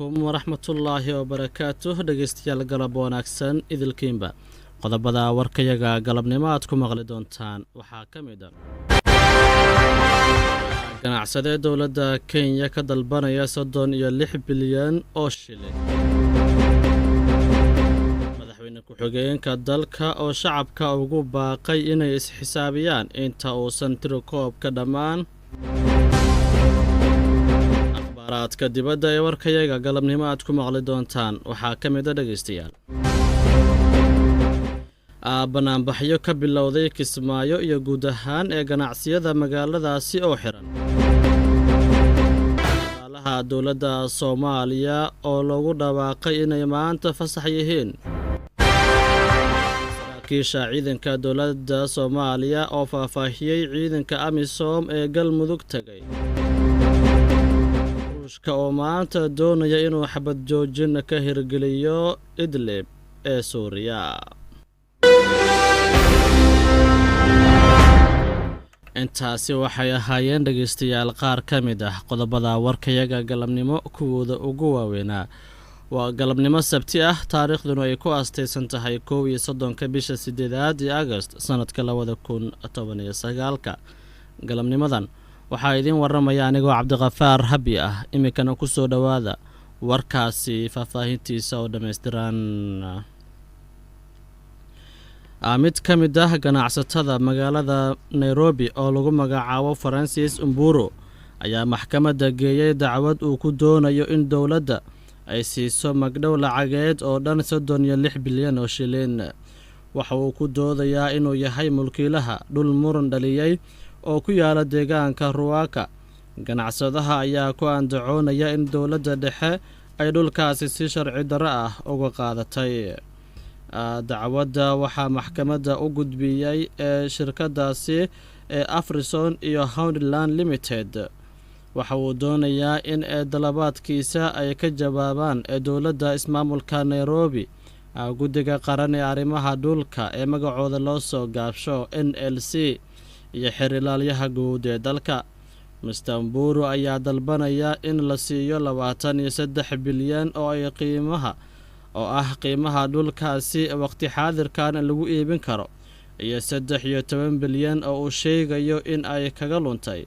عليكم ورحمة الله وبركاته dhegeystayaal galab wanaagsan idilkiinba qodobada warkayaga galabnimo aad ku maqli doontaan waxaa ka mid ah ganacsade dowladda Kenya ka dalbanaya 36 bilyan oo shilin madaxweyne ku-xigeenka dalka oo shacabka ugu baaqay inay isxisaabiyaan inta uusan tirokoob ka dhamaan akhbaaraadka dibadda ee warkayaga galabnimo aad ku maqli doontaan waxaa ka mid ah dhegeystayaal banaanbaxyo ka bilowday Kismaayo iyo guud ahaan ee ganacsiyada magaaladaasi oo xiran shaqaalaha dowladda Soomaaliya oo lagu dhawaaqay inay maanta fasax yihiin saraakiisha ciidanka dowladda Soomaaliya oo faahfaahiyay ciidanka AMISOM ee galmudug tagay ruushka oo maanta doonaya inuu xabad joojin ka hirgeliyo Idlib ee Suuriya intaasi waxay ahaayeen dhegeystayaal qaar ka mid ah qodobada warkayaga galabnimo kuwooda ugu waaweynaa waa galabnimo sabti ah taariikhduna ay ku aastaysan tahay 31 bisha 8 ee August sanadka 2019 galabnimadan waxaa idin waramaya anigoo Cabdiqafaar Habi ah imikana ku soo dhawaada warkaasi faahfaahintiisa oo dhameystiran mid ka mid ah ganacsatada magaalada Nairobi oo lagu magacaabo Francis Umburu ayaa maxkamadda geeyay dacwad uu ku doonayo in dowladda ay siiso magdhow lacageed oo dhan 36 bilyan oo shilin waxa uu ku doodayaa inuu yahay mulkiilaha dhul muran dhaliyay oo ku yaala deegaanka Ruaka ganacsadaha ayaa ku andacoonaya in dowladda dhexe ay dhulkaasi si sharci darro ah uga qaadatay dacwadda waxaa maxkamadda u gudbiyay shirkadaasi ee Afrison iyo Houndland Limited waxa uu doonayaa in dalabaadkiisa ay ka jawaabaan dowladda ismaamulka Nairobi guddiga qaran ee arrimaha dhulka ee magacooda loo soo gaabsho NLC iyo xiriirlayaha guud ee dalka Mr. Umburu ayaa dalbanaya in la siiyo 23 bilyan oo ay qiimaha dhulkaasi waqti xaadirkan lagu iibin karo iyo 13 bilyan oo uu sheegayo in ay kaga luntay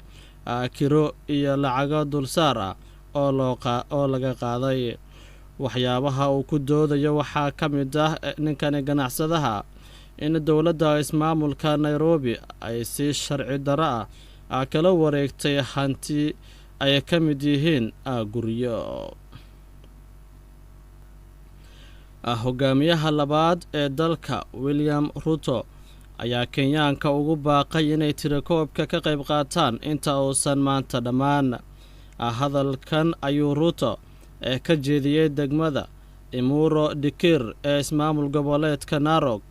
kiro iyo lacago dulsaar ah oo laga qaaday waxyaabaha uu ku doodayo waxaa ka mid ah ninkan ganacsadaha in dowladda ismaamulka Nairobi ay si sharci darro ah kala wareegtay hanti ay ka mid yihiin guryo hogaamiyaha labaad ee dalka William Ruto ayaa Kenyaanka ugu baaqay inay tirakoobka ka qayb qaataan inta uusan maanta dhammaan hadalkan ayuu Ruto ka jeediyay degmada Imuro Dikir ee ismaamul goboleedka Narok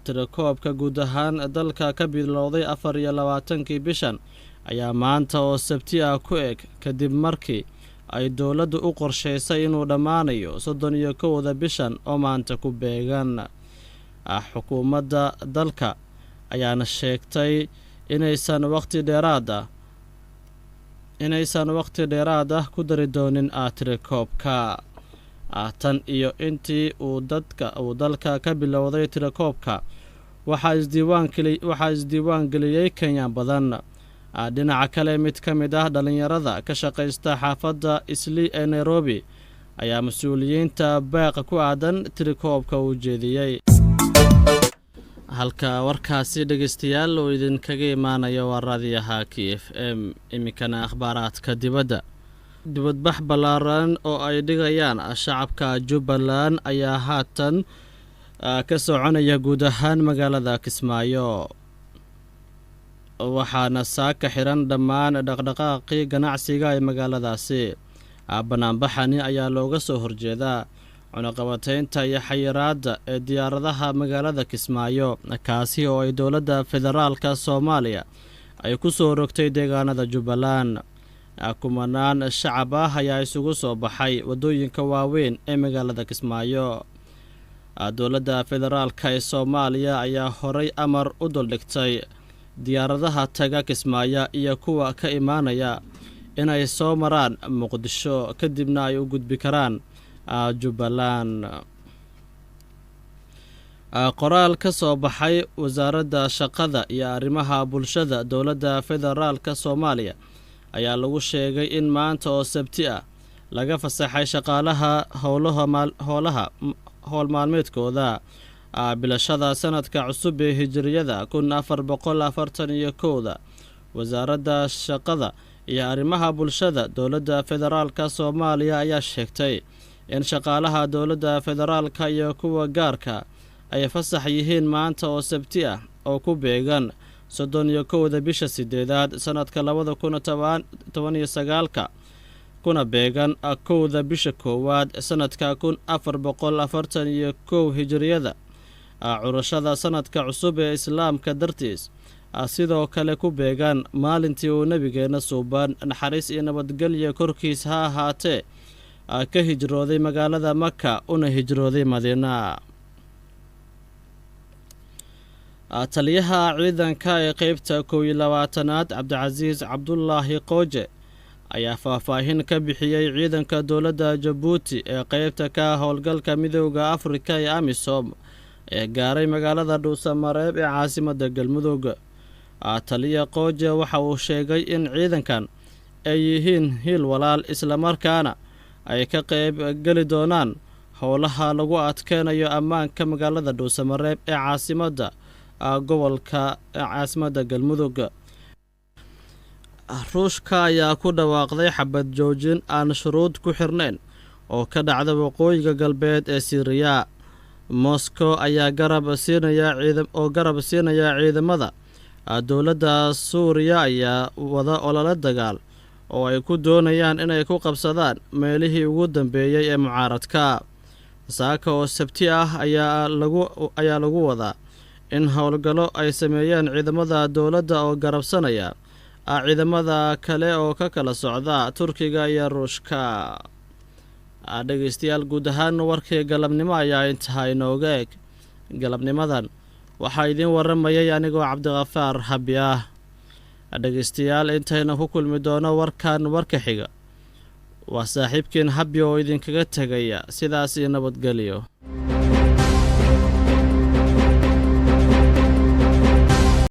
tirakoobka guud ahaan dalka ka bilowday 24 bishan ayaa maanta oo sabti ah ku eg kadib markii ay dowladdu u qorsheysay inuu dhamaanayo 31 bishan oo maanta ku beegan xukuumadda dalka ayaana sheegtay inaysan waqti dheeraad ah ku dari doonin tirakoobka tan iyo intii uu dalka ka bilowday tirakoobka waxaa isdiiwaan geliyay Kenya badan dhinaca kale mid ka mid ah dhalinyarada ka shaqeysta xaafadda Isli ee Nairobi ayaa mas'uuliyiinta baaqa ku aadan tirakoobka u jeediyay halka warkaasi dhegeystayaal oo idin kaga imaanayo waa raadiyaha KFM imikana akhbaaraadka dibadbax ballaaran oo ay dhigayaan shacabka Jubbaland ayaa haatan ka soconaya guud ahaan magaalada Kismaayo waxaana saaka xiran dhammaan dhaqdhaqaaqii ganacsiga ee magaaladaasi banaanbaxani ayaa looga soo horjeedaa cunaqabataynta iyo xayiraadda ee diyaaradaha magaalada Kismaayo kaasi oo ay dowladda federaalka Soomaaliya ay ku soo rogtay deegaanada Jubbaland kumanaan shacab ah ayaa isugu soo baxay wadooyinka waaweyn ee magaalada Kismaayo dowladda federaalka ee Soomaaliya ayaa horay amar u duldhigtay diyaaradaha taga Kismaayo iyo kuwa ka imaanaya inay soo maraan muqdisho kadibna ay u gudbi karaan Jubbaland. Qoraal ka soo baxay wasaaradda shaqada iyo arrimaha bulshada dowladda federaalka Soomaaliya ayaa lagu sheegay in maanta oo Sabti ah laga fasaxay shaqaalaha howl maalmeedkooda bilashada sanadka cusub ee hijriyada 1441. Wasaaradda shaqada iyo arrimaha bulshada dowladda federaalka Soomaaliya ayaa sheegtay in shaqaalaha dowladda federaalka iyo kuwa gaarka ay fasax yihiin maanta oo Sabti ah oo ku beegan 31 bisha 8 sanadka 2019 kuna beegan 1 bisha 1 sanadka 1441 hijriyada curashada sanadka cusub ee islaamka dartiis sidoo kale ku beegan maalintii uu nabigeena suuban naxariis iyo nabadgelyo korkiisa ha ahaatee ka hijrooday magaalada Makka una hijrooday Madiina. Taliyaha ciidanka ee qaybta 21aad Cabdicasiis Cabdullaahi Qooje ayaa faahfaahin ka bixiyay ciidanka dowladda Jabuuti ee qaybta ka howlgalka midowga Afrika ee AMISOM ee gaaray magaalada Dhuusamareeb ee caasimadda Galmudug. Taliya Qooje waxa uu sheegay in ciidankan ay yihiin hil walaal isla markaana ay ka qayb gali doonaan howlaha lagu adkeynayo ammaanka magaalada Dhuusamareeb ee caasimadda gobolka caasimadda Galmudug. Ruushka ayaa ku dhawaaqday xabad joojin aan shuruud ku xirnayn oo ka dhacda waqooyiga galbeed ee Syria. Moscow ayaa garab siinaya ciidamada dowladda Suuriya ayaa wada olole dagaal oo ay ku doonayaan inay ku qabsadaan meelihii ugu dambeeyay ee mucaaradka. Saaka oo Sabti ah ayaa lagu wadaa in howlgallo ay sameeyaan ciidamada dowladda oo garabsanaya ciidamada kale oo ka kala socda Turkiga iyo Ruushka. Dhegeystayaal, guud ahaan warkii galabnimo ayaa intahay inooga eg. Galabnimadan waxaa idiin waramayay anigoo Cabdiqafaar Habi ah. Dhegeystayaal, intayna ku kulmi doono warka xiga waa saaxiibkiin Habi oo idinkaga tegaya sidaas iyo nabadgelyo.